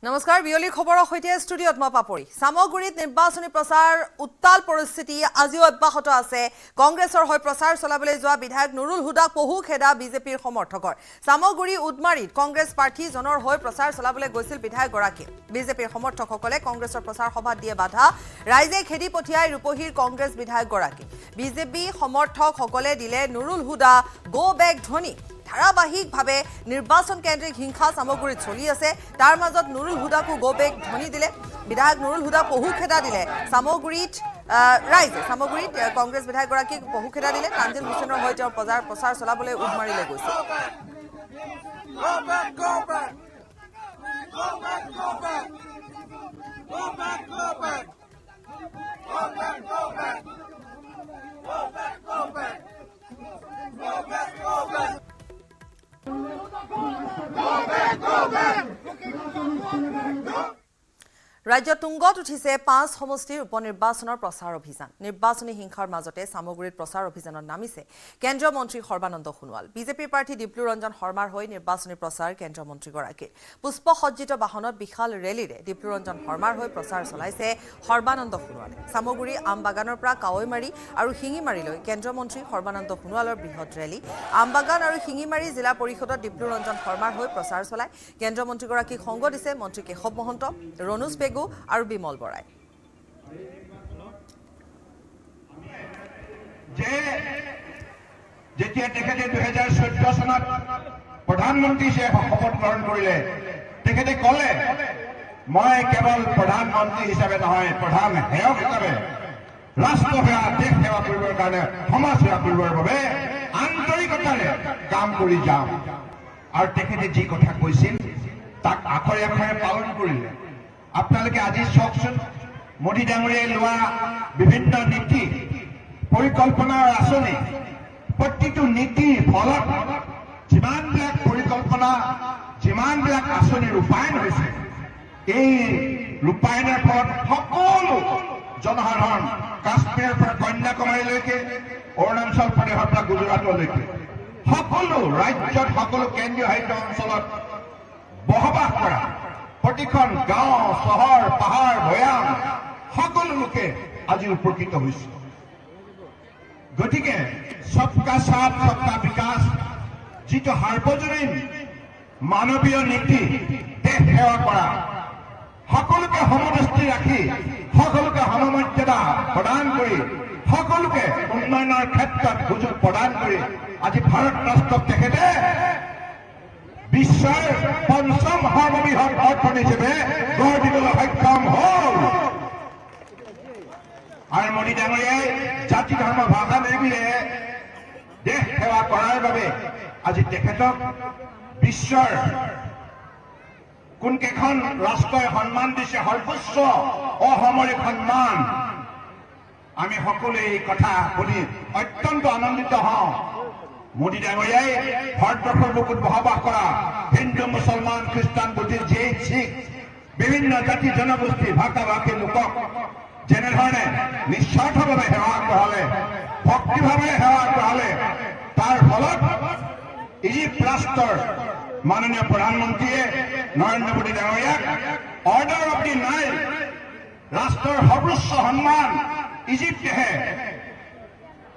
নমস্কাৰ বিয়লি খবৰৰ সৈতে ষ্টুডিঅত মই পাপৰি সামগুৰিত নিৰ্বাচনী প্ৰচাৰ উত্তাল পৰিস্থিতি আজিও অব্যাহত আছে কংগ্ৰেছৰ হৈ প্ৰচাৰ চলাবলৈ যোৱা বিধায়ক নুৰুল হুদাক পহু খেদা বিজেপিৰ সমৰ্থকৰ সামগুৰি উডমাৰীত কংগ্ৰেছ প্ৰাৰ্থী জনৰ হৈ প্ৰচাৰ চলাবলৈ গৈছিল বিধায়ক গৰাকী বিজেপিৰ সমৰ্থকসকলে কংগ্ৰেছৰ প্ৰচাৰ সভাত দিয়ে বাধা ৰাইজে খেদি পঠিয়াই ৰূপহীৰ কংগ্ৰেছ বিধায়ক গৰাকী বিজেপি সমৰ্থকসকলে দিলে নুৰুল হুদা গো বেক ধ্বনি ধাৰাবাহিকভাৱে নিৰ্বাচন কেন্দ্ৰিক হিংসা সামগুৰিত চলি আছে তাৰ মাজত নুৰুল হুদাকো গোবেক ধ্বনি দিলে বিধায়ক নুৰুল হুদা পহু খেদা দিলে সামগুৰিত ৰাইজে সামগুৰিত কংগ্ৰেছ বিধায়ক গৰাকীক পহু খেদা দিলে কাঞ্জিল হুছেইনৰ হৈ তেওঁ প্ৰচাৰ চলাবলৈ উডমাৰীলৈ গৈছিল ৰাজ্য তুংগত উঠিছে 5 সমষ্টিৰ উপনিৰ্বাচনৰ প্ৰচাৰ অভিযান নিৰ্বাচনী হিংসাৰ মাজতে সামগুৰিত প্ৰচাৰ অভিযানত নামিছে কেন্দ্ৰীয় মন্ত্ৰী সৰ্বানন্দ সোণোৱাল বিজেপিৰ প্ৰাৰ্থী দীপ্লু ৰঞ্জন শৰ্মাৰ হৈ নিৰ্বাচনী প্ৰচাৰ কেন্দ্ৰীয় মন্ত্ৰীগৰাকীৰ পুষ্পসজ্জিত বাহনত বিশাল ৰেলীৰে দীপ্লু ৰঞ্জন শৰ্মাৰ হৈ প্ৰচাৰ চলাইছে সৰ্বানন্দ সোণোৱালে সামগুৰি আমবাগানৰ পৰা কাৱৈমাৰী আৰু শিঙিমাৰীলৈ কেন্দ্ৰীয় মন্ত্ৰী সৰ্বানন্দ সোণোৱালৰ বৃহৎ ৰেলী আমবাগান আৰু শিঙিমাৰী জিলা পৰিষদত দীপ্লু ৰঞ্জন শৰ্মাৰ হৈ প্ৰচাৰ চলাই কেন্দ্ৰীয় মন্ত্ৰীগৰাকীক সংগ দিছে মন্ত্ৰী কেশৱ মহন্ত ৰণোজ আৰু বিমল বৰাই যেতিয়া তেখেতে 2014 চনত প্ৰধানমন্ত্ৰী শপত গ্ৰহণ কৰিলে তেখেতে ক'লে মই কেৱল প্ৰধানমন্ত্ৰী হিচাপে নহয় প্ৰধান সেৱক হিচাপে ৰাষ্ট্ৰ সেৱা দেশ সেৱা কৰিবৰ কাৰণে সমাজ সেৱা কৰিবৰ বাবে আন্তৰিকতাৰে কাম কৰি যাম আৰু তেখেতে যি কথা কৈছিল তাক আখৰে আখৰে পালন কৰিলে আপোনালোকে আজি চাওকচোন মোদী ডাঙৰীয়াই লোৱা বিভিন্ন নীতি পৰিকল্পনা আৰু আঁচনি প্ৰতিটো নীতিৰ ফলত যিমানবিলাক পৰিকল্পনা যিমানবিলাক আঁচনি ৰূপায়ণ হৈছে এই ৰূপায়ণৰ ফলত সকলো জনসাধাৰণ কাশ্মীৰৰ পৰা কন্যাকুমাৰীলৈকে অৰুণাচল প্ৰদেশৰ পৰা গুজৰাটলৈকে সকলো ৰাজ্যত সকলো কেন্দ্ৰীয় শাসিত অঞ্চলত বসবাস কৰা প্ৰতিখন গাঁও চহৰ পাহাৰ ভৈয়াম সকলো লোকে আজি উপকৃত হৈছে গতিকে সবকা সাথ সবকা বিকাশ যিটো সাৰ্বজনীন মানৱীয় নীতি দেশ সেৱা কৰা সকলোকে সমদৃষ্টি ৰাখি সকলোকে সমমৰ্যাদা প্ৰদান কৰি সকলোকে উন্নয়নৰ ক্ষেত্ৰত সুযোগ প্ৰদান কৰি আজি ভাৰত ৰাষ্ট্ৰক তেখেতে বিশ্বৰ পঞ্চম সৰ্ববৃহৎ অৰ্থনীতি হিচাপে গঢ় দিবলৈ সক্ষম হ'ল আৰু মোদী ডাঙৰীয়াই জাতি ধৰ্ম ভাষা নিৰ্বিশেষে দেশ সেৱা কৰাৰ বাবে আজি তেখেতক বিশ্বৰ কোনকেইখন ৰাষ্ট্ৰই সন্মান দিছে সৰ্বোচ্চ অসামৰিক সন্মান আমি সকলোৱে এই কথা শুনি অত্যন্ত আনন্দিত হওঁ মোদী ডাঙৰীয়াই ভাৰতবৰ্ষৰ বুকুত বসবাস কৰা হিন্দু মুছলমান খ্ৰীষ্টান বুদ্ধিষ্ট জৈন শিখ বিভিন্ন জাতি জনগোষ্ঠী ভাষা ভাষী লোকক যেনেধৰণে নিস্বাৰ্থভাৱে সেৱা আগবঢ়ালে ভক্তিভাৱেৰে সেৱা আগবঢ়ালে তাৰ ফলত ইজিপ্ত ৰাষ্ট্ৰৰ মাননীয় প্ৰধানমন্ত্ৰীয়ে নৰেন্দ্ৰ মোদী ডাঙৰীয়াক অৰ্ডাৰ অফ দি নাইল ৰাষ্ট্ৰৰ সৰ্বোচ্চ সন্মান ইজিপ্তেহে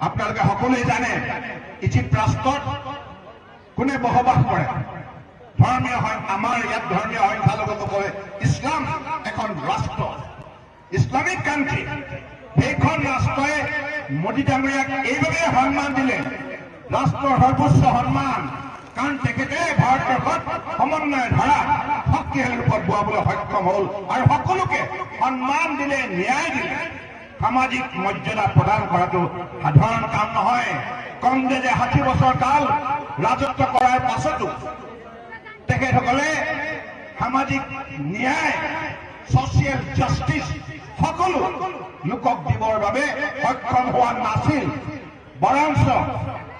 আপোনালোকে সকলোৱে জানে ইজিপ্ত ৰাষ্ট্ৰত কোনে বসবাস কৰে ধৰ্মীয় আমাৰ ইয়াত ধৰ্মীয় সংখ্যালঘুসকলে ইছলাম এখন ৰাষ্ট্ৰ ইছলামিক কাণ্ট্ৰি সেইখন ৰাষ্ট্ৰই মোদী ডাঙৰীয়াক এইভাবে সন্মান দিলে ৰাষ্ট্ৰৰ সৰ্বোচ্চ সন্মান কাৰণ তেখেতে ভাৰতবৰ্ষত সমন্বয় ধাৰা শক্তিশালী ৰূপত বোৱাবলৈ সক্ষম হ'ল আৰু সকলোকে সন্মান দিলে ন্যায় দিলে সামাজিক মৰ্যাদা প্ৰদান কৰাটো সাধাৰণ কাম নহয় কংগ্ৰেছে 60 বছৰ কাল ৰাজত্ব কৰাৰ পাছতো তেখেতসকলে সামাজিক ন্যায় ছচিয়েল জাষ্টিচ সকলো লোকক দিবৰ বাবে সক্ষম হোৱা নাছিল বৰঞ্চ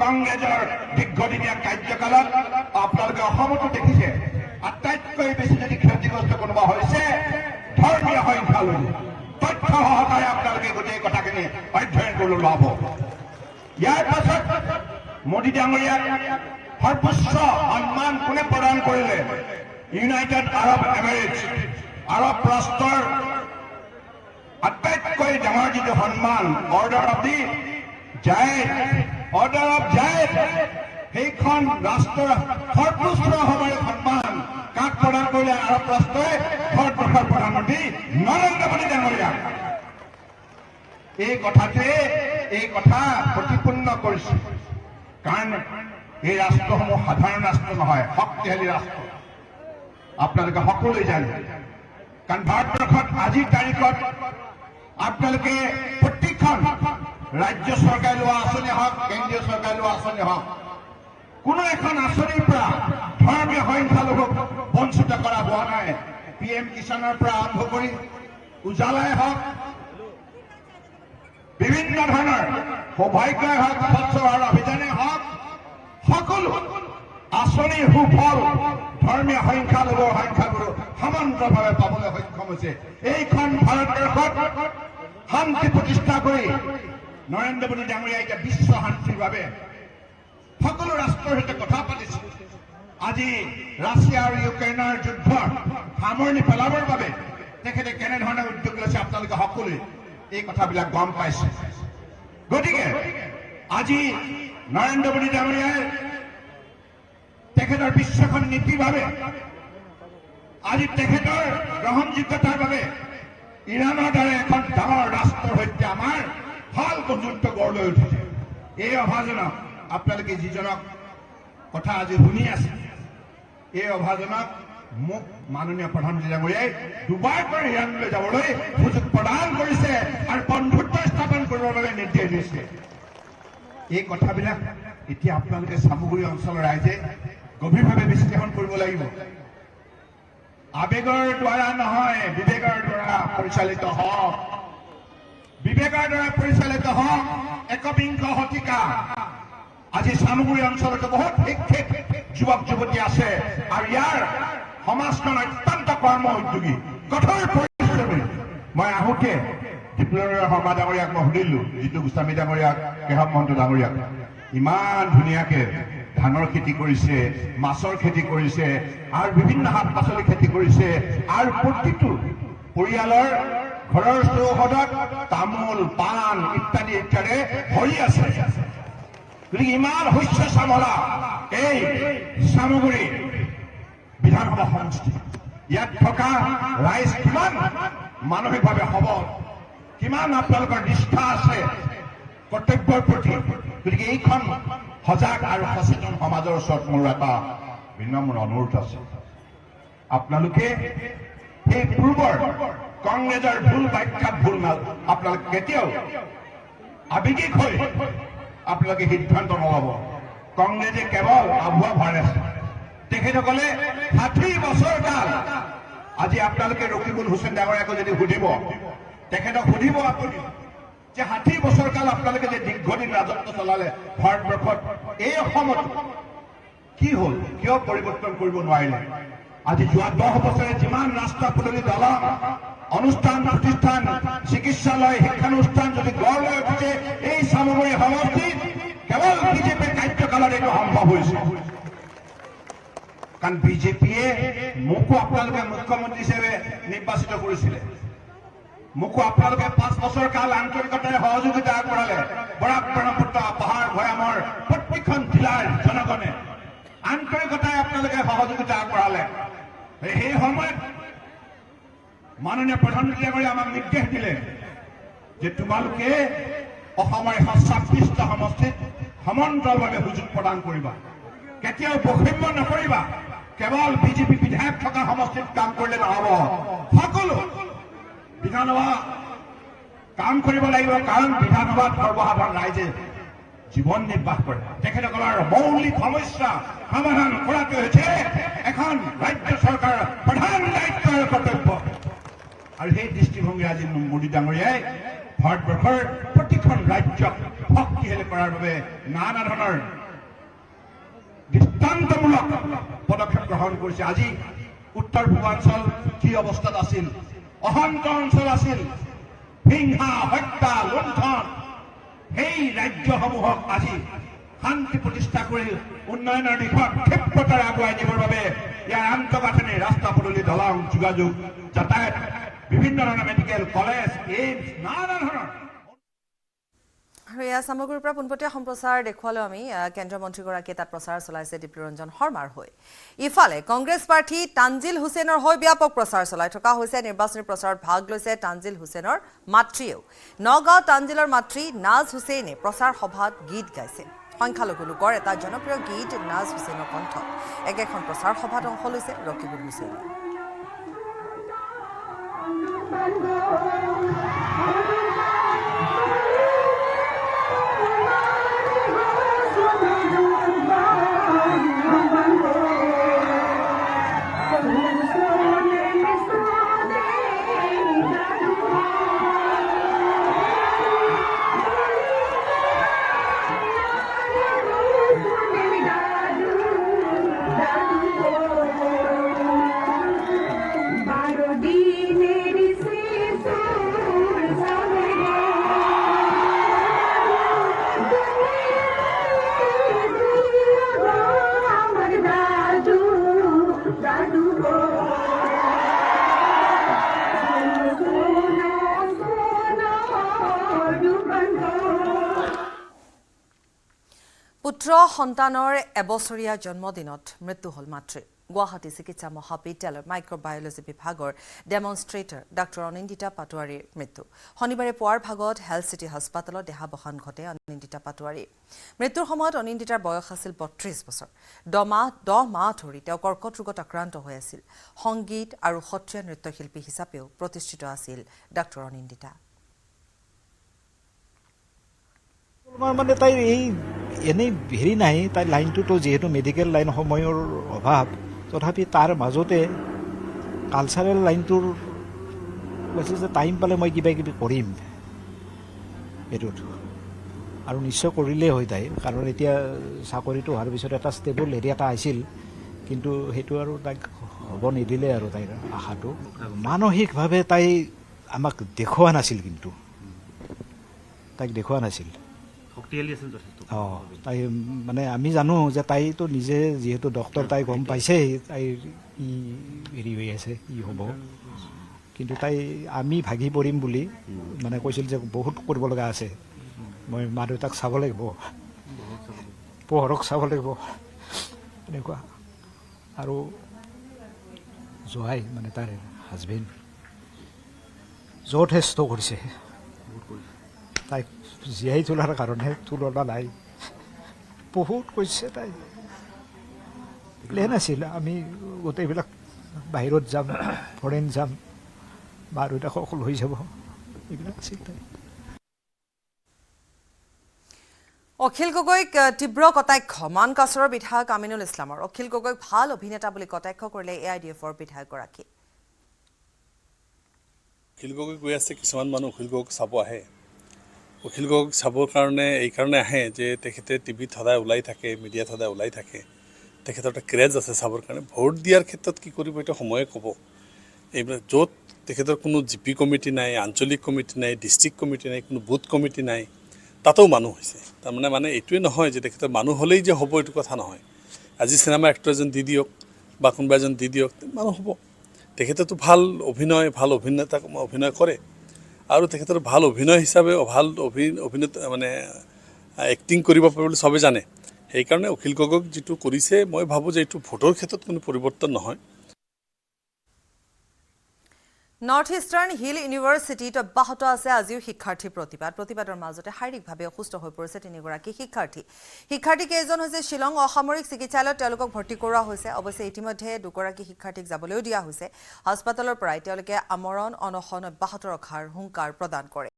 কংগ্ৰেছৰ দীৰ্ঘদিনীয়া কাৰ্যকালত আপোনালোকে অসমতো দেখিছে আটাইতকৈ বেছি যদি ক্ষতিগ্ৰস্ত কোনোবা হৈছে ধৰ্মীয় সংখ্যালঘু তথ্য সহকাৰে আপোনালোকে গোটেই কথাখিনি অধ্যয়ন কৰিবলৈ লাভ হ'ব ইয়াৰ পাছত মোদী ডাঙৰীয়াক সৰ্বোচ্চ সন্মান কোনে প্ৰদান কৰিলে ইউনাইটেড আৰব এমিৰেটছ আৰব ৰাষ্ট্ৰৰ আটাইতকৈ ডাঙৰ যিটো সন্মান অৰ্ডাৰ অফ জায়েদ সেইখন ৰাষ্ট্ৰৰ সৰ্বোচ্চ সামৰিক সন্মান কাক প্ৰদান কৰিলে আৰব ৰাষ্ট্ৰই ভাৰতবৰ্ষৰ প্ৰধানমন্ত্ৰী নৰেন্দ্ৰ মোদী ডাঙৰীয়াক এই কথা প্ৰতিপূৰ্ণ কৰিছে কাৰণ এই ৰাষ্ট্ৰসমূহ সাধাৰণ ৰাষ্ট্ৰ নহয় শক্তিশালী ৰাষ্ট্ৰ আপোনালোকে সকলোৱে জানে কাৰণ ভাৰতবৰ্ষত আজিৰ তাৰিখত আপোনালোকে প্ৰত্যেকখন ৰাজ্য চৰকাৰে লোৱা আঁচনি হওক কেন্দ্ৰীয় চৰকাৰে লোৱা আঁচনি হওক কোনো এখন আঁচনিৰ পৰা ধৰ্মীয় সংখ্যালঘুক বঞ্চিত কৰা হোৱা নাই PM কিষাণৰ পৰা আৰম্ভ কৰি উজালাই হওক বিভিন্ন ধৰণৰ সৌভাগ্যই হওক স্বচ্ছ ভাৰত অভিযানে হওক সকলো আঁচনিৰ সুফল ধৰ্মীয় সংখ্যাগুৰু সমান্তৰালভাৱে পাবলৈ সক্ষম হৈছে এইখন ভাৰতবৰ্ষত শান্তি প্ৰতিষ্ঠা কৰি নৰেন্দ্ৰ মোদী ডাঙৰীয়াই এতিয়া বিশ্ব শান্তিৰ বাবে সকলো ৰাষ্ট্ৰৰ সৈতে কথা পাতিছে আজি ৰাছিয়া আৰু ইউক্ৰেইনৰ যুদ্ধৰ সামৰণি পেলাবৰ বাবে তেখেতে কেনেধৰণে উদ্যোগ লৈছে আপোনালোকে সকলোৱে এই কথাবিলাক গম পাইছে গতিকে আজি নৰেন্দ্ৰ মোদী ডাঙৰীয়াই তেখেতৰ বিশ্বখন নীতিৰ বাবে আজি তেখেতৰ গ্ৰহণযোগ্যতাৰ বাবে ইৰাণৰ দৰে এখন ডাঙৰ ৰাষ্ট্ৰৰ সৈতে আমাৰ ভাল বন্ধুত্ব গঢ় লৈ উঠিছে এই অভাজনক আপোনালোকে যিজনক কথা আজি শুনি আছে এই অভাজনক মোক মাননীয় প্ৰধানমন্ত্ৰী ডাঙৰীয়াই দুবাৰকৈ ইৰাণলৈ যাবলৈ সুযোগ প্ৰদান কৰিছে আৰু বন্ধুত্ব স্থাপন কৰিবৰ বাবে নিৰ্দেশ দিছে এই কথাবিলাক এতিয়া আপোনালোকে চামগুৰি অঞ্চলৰ ৰাইজে গভীৰভাৱে বিশ্লেষণ কৰিব লাগিব আবেগৰ দ্বাৰা নহয় বিবেকৰ দ্বাৰা পৰিচালিত হওক একবিংশ শতিকা আজি চামগুৰি অঞ্চলতো বহুত শিক্ষিত যুৱক যুৱতী আছে আৰু ইয়াৰ সমাজখন অত্যন্ত কৰ্ম উদ্যোগী কঠোৰ পৰিশ্ৰমী মই আহোঁতে ডিপ্ল'ৰা শৰ্মা ডাঙৰীয়াক মই সুধিলো জিতু গোস্বামী ডাঙৰীয়াক কেশৱ মহন্ত ডাঙৰীয়াক ইমান ধুনীয়াকে ধানৰ খেতি কৰিছে মাছৰ খেতি কৰিছে আৰু বিভিন্ন শাক পাচলি খেতি কৰিছে আৰু প্ৰতিটো পৰিয়ালৰ ঘৰৰ চৌহদত তামোল পাণ ইত্যাদি ইত্যাদি ভৰি আছে গতিকে ইমান শস্য শ্যামলা এই চামগুৰি বিধানসভা সমষ্টি ইয়াত থকা ৰাইজ কিমান মানসিকভাৱে সবল কিমান আপোনালোকৰ নিষ্ঠা আছে কৰ্তব্যৰ প্ৰতি গতিকে এইখন সজাগ আৰু সচেতন সমাজৰ ওচৰত মোৰ এটা বিনম্ৰ অনুৰোধ আছে আপোনালোকে সেই পূৰ্বৰ কংগ্ৰেছৰ ভুল ব্যাখ্যাত ভুল আপোনালোকে কেতিয়াও আৱেগিক হৈ আপোনালোকে সিদ্ধান্ত নল'ব কংগ্ৰেছে কেৱল আভুৱা ভাইৰাছ তেখেতসকলে 60 বছৰ কাল আজি আপোনালোকে ৰকিবুল হুছেইন ডাঙৰীয়াকো যদি সুধিব তেখেতক সুধিব আপুনি যে 60 বছৰ কাল আপোনালোকে যে দীৰ্ঘদিন ৰাজত্ব চলালে ভাৰতবৰ্ষত এই অসমত কি হ'ল কিয় পৰিৱৰ্তন কৰিব নোৱাৰিলে আজি যোৱা 10 বছৰে যিমান ৰাস্তা পদূলি দলং অনুষ্ঠান প্ৰতিষ্ঠান চিকিৎসালয় শিক্ষানুষ্ঠান যদি গঢ় লৈ উঠিছে এই চামগুৰি সমষ্টিত কেৱল বিজেপিৰ কাৰ্যকালত এইটো সম্ভৱ হৈছে কাৰণ বিজেপিয়ে মোকো আপোনালোকে মুখ্যমন্ত্ৰী হিচাপে নিৰ্বাচিত কৰিছিলে মোকো আপোনালোকে 5 বছৰ কাল আন্তৰিকতাৰে সহযোগিতা আগবঢ়ালে বৰাক ব্ৰহ্মপুত্ৰ পাহাৰ ভৈয়ামৰ প্ৰত্যেকখন জিলাৰ জনগণে আন্তৰিকতাৰে আপোনালোকে সহযোগিতা আগবঢ়ালে সেই সময়ত মাননীয় প্ৰধানমন্ত্ৰী ডাঙৰীয়াই আমাক নিৰ্দেশ দিলে যে তোমালোকে অসমৰ 126টা সমষ্টিত সমান্তৰালভাৱে সুযোগ প্ৰদান কৰিবা কেতিয়াও বৈষম্য নকৰিবা কেৱল বিজেপি বিধায়ক থকা সমষ্টিত কাম কৰিলে নহ'ব সকলো বিধানসভা কাম কৰিব লাগিব কাৰণ বিধানসভাত সৰ্বসাধাৰণ ৰাইজে জীৱন নিৰ্বাহ কৰে তেখেতসকলৰ মৌলিক সমস্যা সমাধান কৰাটো হৈছে এখন ৰাজ্য চৰকাৰৰ প্ৰধান দায়িত্ব আৰু কৰ্তব্য আৰু সেই দৃষ্টিভংগী আজি মোদী ডাঙৰীয়াই ভাৰতবৰ্ষৰ প্ৰতিখন ৰাজ্যক শক্তিশালী কৰাৰ বাবে নানা ধৰণৰ দৃষ্টান্তমূলক পদক্ষেপ গ্ৰহণ কৰিছে আজি উত্তৰ পূৰ্বাঞ্চল কি অৱস্থাত আছিল অশান্ত অঞ্চল আছিল হিংসা হত্যা লুণ্ঠন সেই ৰাজ্যসমূহক আজি শান্তি প্ৰতিষ্ঠা কৰি উন্নয়নৰ দিশত ক্ষিপ্ৰতাৰে আগুৱাই নিবৰ বাবে ইয়াৰ আন্তঃগাঁথনি ৰাস্তা পদূলি দলং যোগাযোগ যাতায়াত বিভিন্ন ধৰণৰ মেডিকেল কলেজ এইমছ নানা ধৰণৰ আৰু এয়া সামগ্ৰীৰ পৰা পোনপটীয়া সম্প্ৰচাৰ দেখুৱালো আমি কেন্দ্ৰীয় মন্ত্ৰীগৰাকীয়ে তাত প্ৰচাৰ চলাইছে দীপ্তিৰঞ্জন শৰ্মাৰ হৈ ইফালে কংগ্ৰেছ প্ৰাৰ্থী তানজিল হুছেইনৰ হৈ ব্যাপক প্ৰচাৰ চলাই থকা হৈছে নিৰ্বাচনী প্ৰচাৰত ভাগ লৈছে তানজিল হুছেইনৰ মাতৃয়েও নগাঁও তানজিলৰ মাতৃ নাজ হুছেইনে প্ৰচাৰ সভাত গীত গাইছে সংখ্যালঘু লোকৰ এটা জনপ্ৰিয় গীত নাজ হুছেইনৰ কণ্ঠত একেখন প্ৰচাৰ সভাত অংশ লৈছে ৰকিবুল হুছেইনে পুত্ৰ সন্তানৰ এবছৰীয়া জন্মদিনত মৃত্যু হল মাতৃৰ গুৱাহাটী চিকিৎসা মহাবিদ্যালয়ৰ মাইক্ৰবায়লজি বিভাগৰ ডেমনষ্ট্ৰেটৰ ডক্টৰ অনিন্দিতা পাটোৱাৰীৰ মৃত্যু শনিবাৰে পুৱাৰ ভাগত হেল্থ চিটি হাস্পাতালত দেহাৱসান ঘটে অনিন্দিতা পাটোৱাৰীৰ মৃত্যুৰ সময়ত অনিন্দিতাৰ বয়স আছিল ৩২ বছৰ 10 মাহ ধৰি তেওঁ কৰ্কট ৰোগত আক্ৰান্ত হৈ আছিল সংগীত আৰু সত্ৰীয়া নৃত্যশিল্পী হিচাপেও প্ৰতিষ্ঠিত আছিল ডক্টৰ অনিন্দিতা মানে তাইৰ এই এনেই হেৰি নাই তাইৰ লাইনটোতো যিহেতু মেডিকেল লাইন সময়ৰ অভাৱ তথাপি তাৰ মাজতে কালচাৰেল লাইনটোৰ কৈছে যে টাইম পালে মই কিবা কিবি কৰিম এইটোত আৰু নিশ্চয় কৰিলেই হয় তাই কাৰণ এতিয়া চাকৰিটো হোৱাৰ পিছত এটা ষ্টেবল হেৰি এটা আহিছিল কিন্তু সেইটো আৰু তাইক হ'ব নিদিলে আৰু তাইৰ আশাটো মানসিকভাৱে তাই আমাক দেখুওৱা নাছিল কিন্তু তাইক দেখুওৱা নাছিল তাই মানে আমি জানো যে তাইতো নিজে যিহেতু ডক্টৰ তাই গম পাইছে তাইৰ কি হেৰি হৈ আছে কি হ'ব কিন্তু তাই আমি ভাগি পৰিম বুলি মানে কৈছিল যে বহুত কৰিব লগা আছে মই মা দেউতাক চাব লাগিব পোহৰক চাব লাগিব এনেকুৱা আৰু জোৱাই মানে তাৰ হাজবেণ্ড যথেষ্ট কৰিছে তাইক জীয়াই তোলাৰ কাৰণে তুলনা নাই বহুত কৈছে তাই প্লেন আছিল আমি গোটেইবিলাক বাহিৰত যাম ফৰেন যাম মা দেউতাক সকলো হৈ যাব এইবিলাক আছিল তাই অখিল গগৈক তীব্ৰ কটাক্ষ মানকাছৰৰ বিধায়ক আমিনুল ইছলামৰ অখিল গগৈক ভাল অভিনেতা বুলি কটাক্ষ কৰিলে এআইডিএফৰ বিধায়কগৰাকী অখিল গগৈ গৈ আছে কিছুমান মানুহ অখিল গগৈক চাব আহে অখিল গগৈক চাবৰ কাৰণে এই কাৰণে আহে যে তেখেতে টিভিত সদায় ওলাই থাকে মিডিয়াত সদায় ওলাই থাকে তেখেতৰ এটা ক্ৰেজ আছে চাবৰ কাৰণে ভোট দিয়াৰ ক্ষেত্ৰত কি কৰিব এটা সময়ে ক'ব এইবিলাক য'ত তেখেতৰ কোনো জিপি কমিটি নাই আঞ্চলিক কমিটি নাই ডিষ্ট্ৰিক্ট কমিটি নাই কোনো বুথ কমিটি নাই তাতেও মানুহ হৈছে তাৰমানে এইটোৱে নহয় যে তেখেতৰ মানুহ হ'লেই যে হ'ব এইটো কথা নহয় আজি চিনেমা এক্টৰ এজন দি দিয়ক বা কোনোবা এজন দি দিয়ক মানুহ হ'ব তেখেতেতো ভাল অভিনেতা অভিনয় কৰে আৰু তেখেতৰ ভাল অভিনয় হিচাপে ভাল অভিনেতা মানে এক্টিং কৰিব পাৰে বুলি চবে জানে সেইকাৰণে অখিল গগৈক যিটো কৰিছে মই ভাবোঁ যে এইটো ভোটৰ ক্ষেত্ৰত কোনো পৰিৱৰ্তন নহয় নৰ্থ ইষ্টাৰ্ণ হিল ইউনিভাৰ্চিটিত অব্যাহত আছে আজিও শিক্ষাৰ্থী প্ৰতিবাদৰ মাজতে শাৰীৰিকভাৱে অসুস্থ হৈ পৰিছে তিনিগৰাকী শিক্ষাৰ্থী কেইজন হৈছে শ্বিলং অসামৰিক চিকিৎসালয়ত তেওঁলোকক ভৰ্তি কৰোৱা হৈছে অৱশ্যে ইতিমধ্যে দুগৰাকী শিক্ষাৰ্থীক যাবলৈও দিয়া হৈছে হাস্পাতালৰ পৰাই তেওঁলোকে আমৰণ অনশন অব্যাহত ৰখাৰ হুংকাৰ প্ৰদান কৰে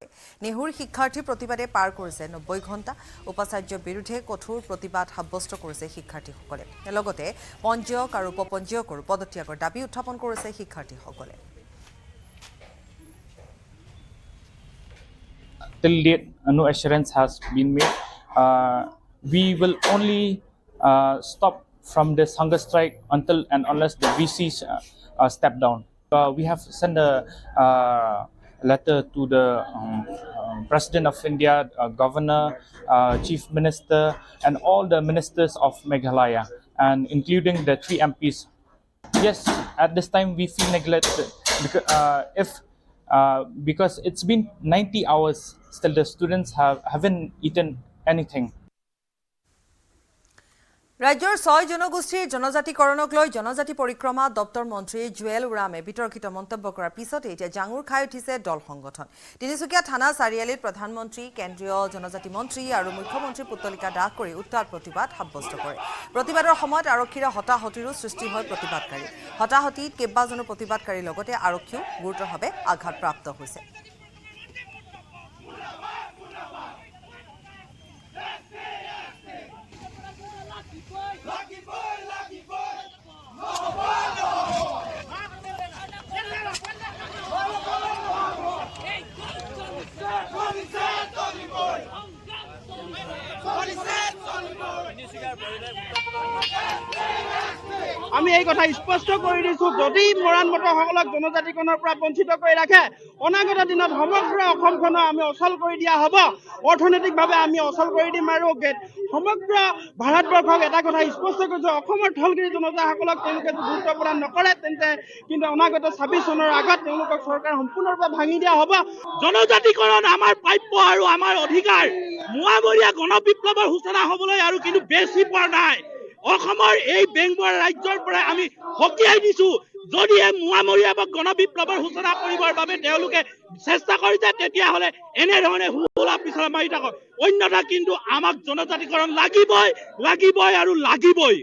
নেহুৰ শিক্ষাৰ্থী প্ৰতিবাদে পাৰ কৰিছে 90 ঘণ্টা উপাচাৰ্যৰ বিৰুদ্ধে কঠোৰ প্ৰতিবাদ সাব্যস্ত কৰিছে শিক্ষাৰ্থীসকলে লগতে পঞ্জীয়ক আৰু উপপঞ্জীয়কৰ পদত্যাগৰ দাবী উত্থাপন কৰিছে শিক্ষাৰ্থীসকলে Till date, no assurance has been made. We will only stop from this hunger strike unless the VCs step down. We have sent a letter to the President of India, Governor, Chief Minister, and all the ministers of Meghalaya, and including the 3 MPs. Yes, at this time we feel neglected because it's been 90 hours. Still, the students haven't eaten anything. ৰাজ্যৰ 6 জনগোষ্ঠীৰ জনজাতিকৰণক লৈ জনজাতি পৰিক্ৰমা দপ্তৰ মন্ত্ৰী Joel ওৰামে বিতৰ্কিত মন্তব্য কৰাৰ পিছতে এতিয়া জাঙুৰ খাই উঠিছে দল সংগঠন। তিনিচুকীয়া থানা চাৰিআলিত প্ৰধানমন্ত্ৰী, কেন্দ্ৰীয় জনজাতি মন্ত্ৰী আৰু মুখ্যমন্ত্ৰীৰ পুতলিকা দাহ কৰি উত্তাল প্ৰতিবাদ সাব্যস্ত কৰে। প্ৰতিবাদৰ সময়ত আৰক্ষীৰ হতাহতিৰো সৃষ্টি হয় প্ৰতিবাদকাৰী। হতাহতিত কেইবাজনো প্ৰতিবাদকাৰীৰ লগতে আৰক্ষীও গুৰুতৰভাৱে আঘাতপ্ৰাপ্ত হৈছে। আমি এই কথা স্পষ্ট কৰি দিছো, যদি মৰাণ মটৰসকলক জনজাতিকৰণৰ পৰা বঞ্চিত কৰি ৰাখে, অনাগত দিনত সমগ্ৰ অসমখনক আমি অচল কৰি দিয়া হ'ব। অৰ্থনৈতিকভাৱে আমি অচল কৰি দিম আৰু সমগ্ৰ ভাৰতবৰ্ষক এটা কথা স্পষ্ট কৰিছো, অসমৰ থলগিৰি জনজাতিসকলক তেওঁলোকে গুৰুত্ব প্ৰদান নকৰে তেন্তে কিন্তু অনাগত 26 চনৰ আগত তেওঁলোকক চৰকাৰ সম্পূৰ্ণৰূপে ভাঙি দিয়া হ'ব। জনজাতিকৰণ আমাৰ প্ৰাপ্য আৰু আমাৰ অধিকাৰ। মোৱামৰীয়া গণবিপ্লৱৰ সূচনা হ'বলৈ আৰু কিন্তু বেছি পোৱা নাই। অসমৰ এই বেংগৰ ৰাজ্যৰ পৰা আমি সকীয়াই দিছো, যদিহে মোৱামৰীয়া বা গণবিপ্লৱৰ সূচনা কৰিবৰ বাবে তেওঁলোকে চেষ্টা কৰিছে তেতিয়াহ'লে এনেধৰণে হুলা পিছলা মাৰি থাকক, অন্যথা কিন্তু আমাক জনজাতিকৰণ লাগিবই আৰু লাগিবই।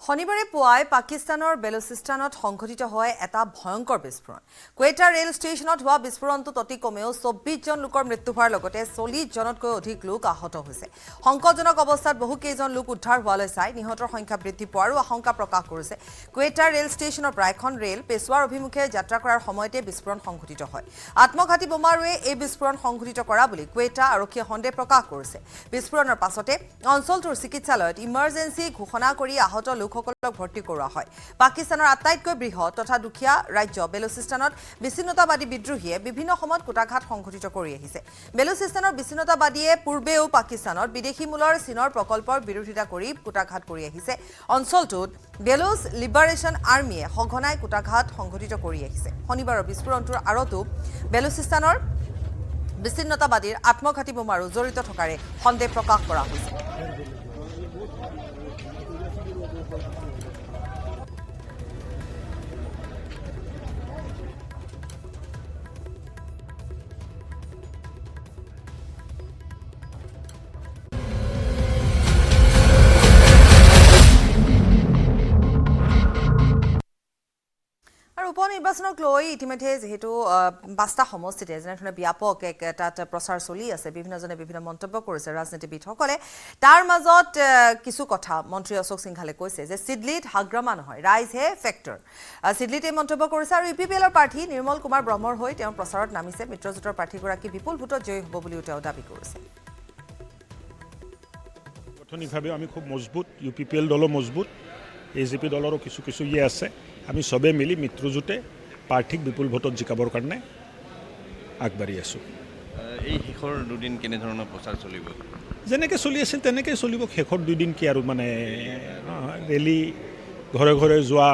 শনিবাৰে পুৱাই পাকিস্তানৰ বেলুচিস্তানত সংঘটিত হয় এটা ভয়ংকৰ বিস্ফোৰণ। কোয়েটা ৰেল ষ্টেচনত হোৱা বিস্ফোৰণটোত অতি কমেও 24 জন লোকৰ মৃত্যু হোৱাৰ লগতে 40 জনতকৈ অধিক লোক আহত হৈছে। সংকটজনক অৱস্থাত বহুকেইজন লোক উদ্ধাৰ হোৱালৈ চাই নিহতৰ সংখ্যা বৃদ্ধি পোৱাৰো আশংকা প্ৰকাশ কৰিছে। কোয়েটা ৰেল ষ্টেচনৰ পৰা এখন ৰেল পেছোৱাৰ অভিমুখে যাত্ৰা কৰাৰ সময়তে বিস্ফোৰণ সংঘটিত হয়। আত্মঘাতী বোমাৰুৱে এই বিস্ফোৰণ সংঘটিত কৰা বুলি কোয়েটা আৰক্ষীয়ে সন্দেহ প্ৰকাশ কৰিছে। বিস্ফোৰণৰ পাছতে অঞ্চলটোৰ চিকিৎসালয়ত ইমাৰ্জেঞ্চি ঘোষণা কৰি আহত লোকসকলক ভৰ্তি কৰোৱা হয়। পাকিস্তানৰ আটাইতকৈ বৃহৎ তথা দুখীয়া ৰাজ্য বেলুচিস্তানত বিচ্ছিন্নতাবাদী বিদ্ৰোহীয়ে বিভিন্ন সময়ত কুটাঘাত সংঘটিত কৰি আহিছে। বেলুচিস্তানৰ বিচ্ছিন্নতাবাদীয়ে পূৰ্বেও পাকিস্তানত বিদেশী মূলৰ চীনৰ প্ৰকল্পৰ বিৰোধিতা কৰি কুটাঘাত কৰি আহিছে। অঞ্চলটোত বেলুচ লিবাৰেশ্যন আৰ্মীয়ে সঘনাই কুটাঘাত সংঘটিত কৰি আহিছে। শনিবাৰৰ বিস্ফোৰণটোৰ আঁৰতো বেলুচিস্তানৰ বিচ্ছিন্নতাবাদীৰ আত্মঘাতী বোমাৰো জড়িত থকাৰে সন্দেহ প্ৰকাশ কৰা হৈছে। উপনিৰ্বাচনক লৈ ইতিমধ্যে যেহেতু 5টা সমষ্টিতে যেনেধৰণে ব্যাপক তাত প্ৰচাৰ চলি আছে, বিভিন্নজনে বিভিন্ন মন্তব্য কৰিছে ৰাজনীতিবিদসকলে। তাৰ মাজত কিছু কথা মন্ত্ৰী অশোক সিংঘালে কৈছে যে চিডলিত হাগ্ৰামা নহয়, ৰাইজহে ফেক্টৰ। চিডলিত এই মন্তব্য কৰিছে আৰু ইউপিপিএলৰ প্ৰাৰ্থী নিৰ্মল কুমাৰ ব্ৰহ্মৰ হৈ তেওঁ প্ৰচাৰত নামিছে। মিত্ৰজোঁটৰ প্ৰাৰ্থীগৰাকী বিপুল ভোটত জয়ী হ'ব বুলিও তেওঁ দাবী কৰিছে। গঠনিকভাৱে আমি খুব মজবুত, ইউপিপিএল দলো মজবুত, এজিপি দলৰো কিছু কিছু আছে। আমি সবে মিলি মিত্ৰজোঁটে প্ৰাৰ্থীক বিপুল ভোটত জিকাবৰ কাৰণে আগবাঢ়ি আছোঁ। এই শেষৰ দুদিন কেনেধৰণৰ প্ৰচাৰ চলিব? যেনেকৈ চলি আছিল তেনেকৈ চলিব। শেষৰ 2 দিন কি আৰু মানে ৰেলী, ঘৰে ঘৰে যোৱা,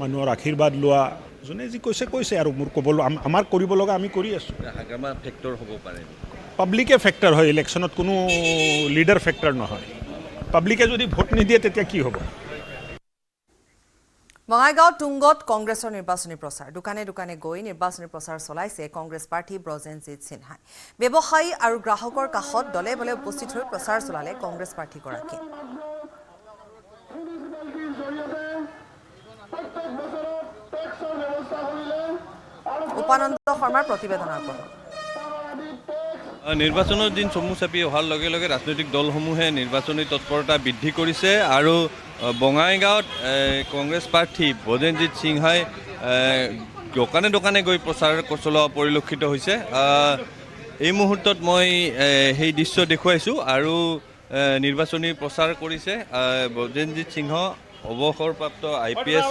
মানুহৰ আশীৰ্বাদ লোৱা, যোনে যি কৈছে আৰু মোৰ ক'বলৈ আমাৰ কৰিব লগা আমি কৰি আছোঁ। হাগ্ৰামা ফেক্টৰ হ'ব পাৰে? পাব্লিকে ফেক্টৰ হয়, ইলেকশ্যনত কোনো লিডাৰ ফেক্টৰ নহয়। পাব্লিকে যদি ভোট নিদিয়ে তেতিয়া কি হ'ব? বঙাইগাঁও তুংগত কংগ্ৰেছৰ নিৰ্বাচনী প্ৰচাৰ। দোকানে দোকানে গৈ নিৰ্বাচনী প্ৰচাৰ চলাইছে কংগ্ৰেছ প্ৰাৰ্থী ব্ৰজেনজিৎ সিনহাই। ব্যৱসায়ী আৰু গ্ৰাহকৰ কাষত দলে বলে উপস্থিত হৈ প্ৰচাৰ চলালে কংগ্ৰেছ প্ৰাৰ্থীগৰাকী। উপানন্দ শৰ্মাৰ প্ৰতিবেদন আগবঢ়াব। নিৰ্বাচনৰ দিন চমু চাপি অহাৰ লগে লগে ৰাজনৈতিক দলসমূহে নিৰ্বাচনী তৎপৰতা বৃদ্ধি কৰিছে আৰু বঙাইগাঁৱত কংগ্ৰেছ প্ৰাৰ্থী ব্ৰজেনজিৎ সিনহাই দোকানে দোকানে গৈ প্ৰচাৰ চলোৱা পৰিলক্ষিত হৈছে। এই মুহূৰ্তত মই সেই দৃশ্য দেখুৱাইছোঁ আৰু নিৰ্বাচনী প্ৰচাৰ কৰিছে ব্ৰজেনজিৎ সিংহ অৱসৰপ্ৰাপ্ত IPS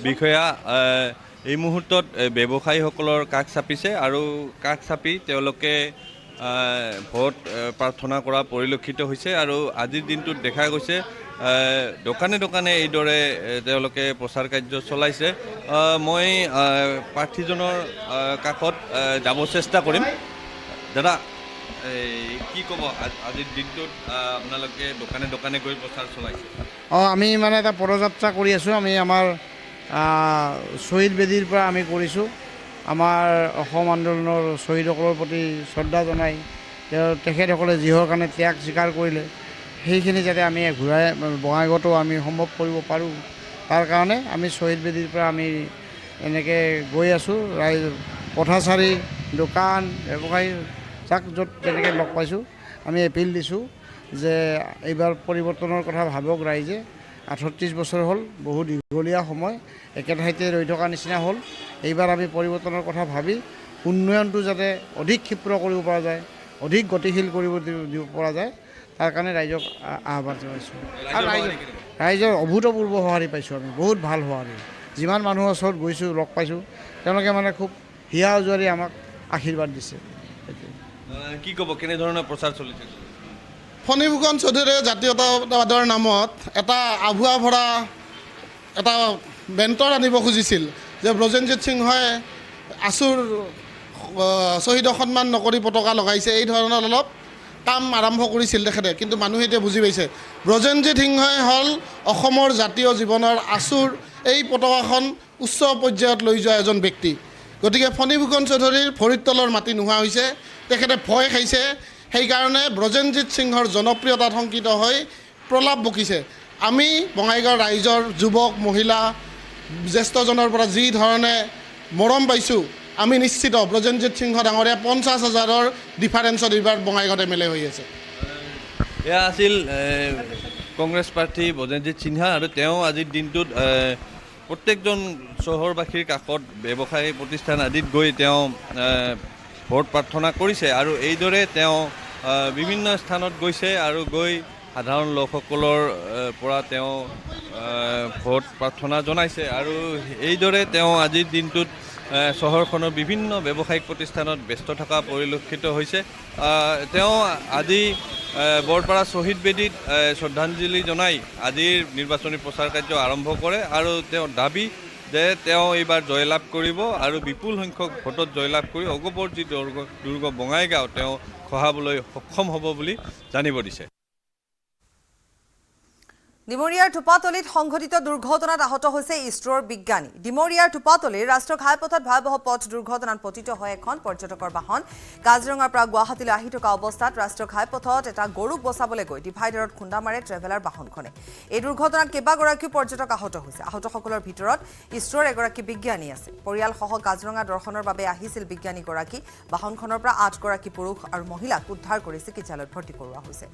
বিষয়া এই মুহূৰ্তত ব্যৱসায়ীসকলৰ কাষ চাপিছে আৰু কাষ চাপি তেওঁলোকে ভোট প্ৰাৰ্থনা কৰা পৰিলক্ষিত হৈছে আৰু আজিৰ দিনটোত দেখা গৈছে দোকানে দোকানে এইদৰে তেওঁলোকে প্ৰচাৰ কাৰ্য চলাইছে মই প্ৰাৰ্থীজনৰ কাষত যাব চেষ্টা কৰিম দাদা কি ক'ব আজিৰ দিনটোত আপোনালোকে দোকানে দোকানে গৈ প্ৰচাৰ চলাইছে আমি মানে এটা পদযাত্ৰা কৰি আছোঁ আমি আমাৰ শ্বহীদ বেদীৰ পৰা আমি কৰিছোঁ আমাৰ অসম আন্দোলনৰ শ্বহীদসকলৰ প্ৰতি শ্ৰদ্ধা জনাই তেখেতসকলে যিহৰ কাৰণে ত্যাগ স্বীকাৰ কৰিলে সেইখিনি যাতে আমি ঘূৰাই বঙাইগাঁৱতো আমি সম্ভৱ কৰিব পাৰোঁ তাৰ কাৰণে আমি শ্বহীদ বেদীৰ পৰা আমি এনেকৈ গৈ আছোঁ পথাচাৰী দোকান ব্যৱসায়ী যাক য'ত তেনেকৈ লগ পাইছোঁ আমি এপিল দিছোঁ যে এইবাৰ পৰিৱৰ্তনৰ কথা ভাবক ৰাইজে 38 বছৰ হ'ল বহু দীঘলীয়া সময় একে ঠাইতে ৰৈ থকা নিচিনা হ'ল এইবাৰ আমি পৰিৱৰ্তনৰ কথা ভাবি উন্নয়নটো যাতে অধিক ক্ষিপ্ৰ কৰিব পৰা যায় অধিক গতিশীল কৰিব দিব পৰা যায় তাৰ কাৰণে ৰাইজক আহ্বান জনাইছোঁ আৰু ৰাইজৰ অভূতপূৰ্ব সঁহাৰি পাইছোঁ আমি বহুত ভাল সঁহাৰি যিমান মানুহৰ ওচৰত গৈছোঁ লগ পাইছোঁ তেওঁলোকে মানে খুব হিয়া উজুৱাৰি আমাক আশীৰ্বাদ দিছে কি ক'ব কেনেধৰণৰ প্ৰচাৰ চলিছে ফণীভূষণ চৌধুৰীয়ে জাতীয়তাবাদৰ নামত এটা আভুৱা ভৰা এটা বেণ্টৰ আনিব খুজিছিল যে ব্ৰজেনজিৎ সিংহই আছুৰ শ্বহীদক সন্মান নকৰি পতাকা লগাইছে এই ধৰণৰ অলপ কাম আৰম্ভ কৰিছিল তেখেতে কিন্তু মানুহে এতিয়া বুজি পাইছে ব্ৰজেনজিৎ সিংহই হ'ল অসমৰ জাতীয় জীৱনৰ আছুৰ এই পতাকাখন উচ্চ পৰ্যায়ত লৈ যোৱা এজন ব্যক্তি গতিকে ফণীভূষণ চৌধুৰীৰ ভৰিৰ তলৰ মাটি নোহোৱা হৈছে তেখেতে ভয় খাইছে সেইকাৰণে ব্ৰজেনজিৎ সিংহৰ জনপ্ৰিয়তাত শংকিত হৈ প্ৰলাপ বকিছে আমি বঙাইগাঁৱৰ ৰাইজৰ যুৱক মহিলা জ্যেষ্ঠজনৰ পৰা যি ধৰণে মৰম পাইছোঁ আমি নিশ্চিত ব্ৰজেনজিৎ সিংহ ডাঙৰীয়া 50,000ৰ ডিফাৰেঞ্চত এইবাৰ বঙাইগাঁৱত MLA হৈ আছে এয়া আছিল কংগ্ৰেছ প্ৰাৰ্থী ব্ৰজেনজিৎ সিংহা আৰু তেওঁ আজিৰ দিনটোত প্ৰত্যেকজন চহৰবাসীৰ কাষত ব্যৱসায়ী প্ৰতিষ্ঠান আদিত গৈ তেওঁ ভোট প্ৰাৰ্থনা কৰিছে আৰু এইদৰে তেওঁ বিভিন্ন স্থানত গৈছে আৰু গৈ সাধাৰণ লোকসকলৰ পৰা তেওঁ ভোট প্ৰাৰ্থনা জনাইছে আৰু এইদৰে তেওঁ আজিৰ দিনটোত চহৰখনৰ বিভিন্ন ব্যৱসায়িক প্ৰতিষ্ঠানত ব্যস্ত থকা পৰিলক্ষিত হৈছে তেওঁ আজি বৰপাৰা শ্বহীদ বেদীত শ্ৰদ্ধাঞ্জলি জনাই আজিৰ নিৰ্বাচনী প্ৰচাৰ কাৰ্য আৰম্ভ কৰে আৰু তেওঁ দাবী যে তেওঁ এইবাৰ জয়লাভ কৰিব আৰু বিপুল সংখ্যক ভোটত জয়লাভ কৰি অগপৰ যি দুৰ্গ বঙাইগাঁও তেওঁ খহাবলৈ সক্ষম হ'ব বুলি জানিব দিছে ডিমৰীয়াৰ টোপাতলিত সংঘটিত দুৰ্ঘটনাত আহত হৈছে ইছৰোৰ বিজ্ঞানী ডিমৰীয়াৰ টোপাতলিৰ ৰাষ্ট্ৰীয় ঘাইপথত ভয়াৱহ পথ দুৰ্ঘটনাত পতিত হয় এখন পৰ্যটকৰ বাহন কাজিৰঙাৰ পৰা গুৱাহাটীলৈ আহি থকা অৱস্থাত ৰাষ্ট্ৰীয় ঘাইপথত এটা গৰুক বচাবলৈ গৈ ডিভাইডাৰত খুন্দা মাৰে ট্ৰেভেলাৰ বাহনখনে এই দুৰ্ঘটনাত কেইবাগৰাকীও পৰ্যটক আহত হৈছে আহতসকলৰ ভিতৰত ইছৰোৰ এগৰাকী বিজ্ঞানী আছে পৰিয়ালসহ কাজিৰঙা দৰ্শনৰ বাবে আহিছিল বিজ্ঞানীগৰাকী বাহনখনৰ পৰা 8 গৰাকী পুৰুষ আৰু মহিলাক উদ্ধাৰ কৰি চিকিৎসালয়ত ভৰ্তি কৰোৱা হৈছে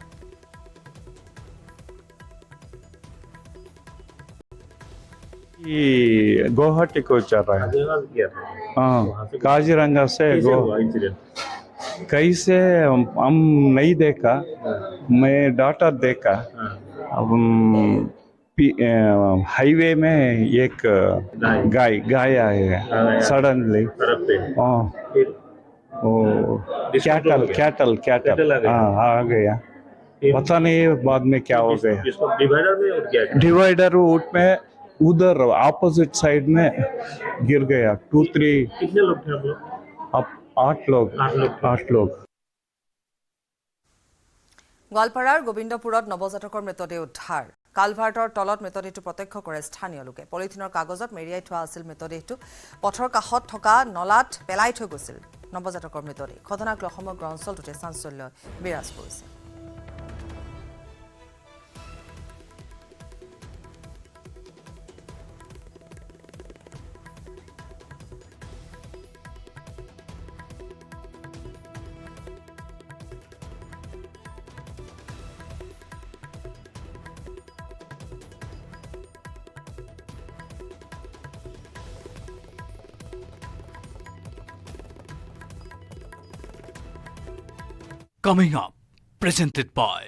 गुवाहाटी को चल रहा है हाँ काजीरंगा से कैसे हम नहीं देखा मैं डाटा देखा अब हाईवे में एक गाय आए सडनली हाँ कैटल हाँ आ गया पता नहीं बाद में क्या हो गया डिवाइडर रूट में उधर ऑपोजिट साइड में गिर गया 2-3 कितने लोग थे आप लोग 8 लोग গোৱালপাৰাৰ গোবিন্দপুৰত নৱজাতকৰ মৃতদেহ উদ্ধাৰ কালভাৰ্টৰ তলত মৃতদেহটো প্ৰত্যক্ষ কৰে স্থানীয় লোকে পলিথিনৰ কাগজত মেৰিয়াই থোৱা আছিল মৃতদেহটো পথৰ কাষত থকা নলাত পেলাই থৈ গৈছিল নৱজাতকৰ মৃতদেহ ঘটনাক লৈ সমগ্ৰ অঞ্চলটোতে চাঞ্চল্য বিৰাজ কৰিছে Coming up, presented by